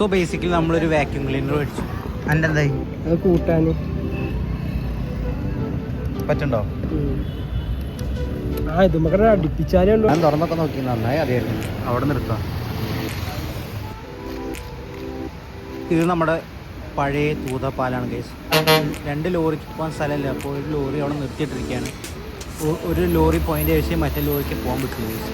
So basically നമ്മളൊരു vacuum cleaner മേടിച്ചു. എൻ്റെ എന്തായി അത് കൂട്ടാൻ പറ്റുണ്ടോ? ഇത് നമുക്ക് അടുപ്പിച്ചാലേ ഉള്ളൂ. ഞാൻ തുറന്നൊക്കെ നോക്കി, നന്നായി അറിയായിരുന്നു. അവിടെ നിർത്താം. ഇത് നമ്മുടെ പഴയ തൂതപ്പാലാണ് ഗൈസ്. 2 ലോറിക്ക് പോകാൻ സ്ഥലമില്ല, അപ്പോൾ ഒരു ലോറി അവിടെ നിർത്തിയിട്ടിരിക്കുകയാണ്. ഒരു ലോറി പോയിൻ്റ് കഴിച്ച് മറ്റേ ലോറിക്ക് പോകാൻ പറ്റുള്ളൂ ഗൈസ്.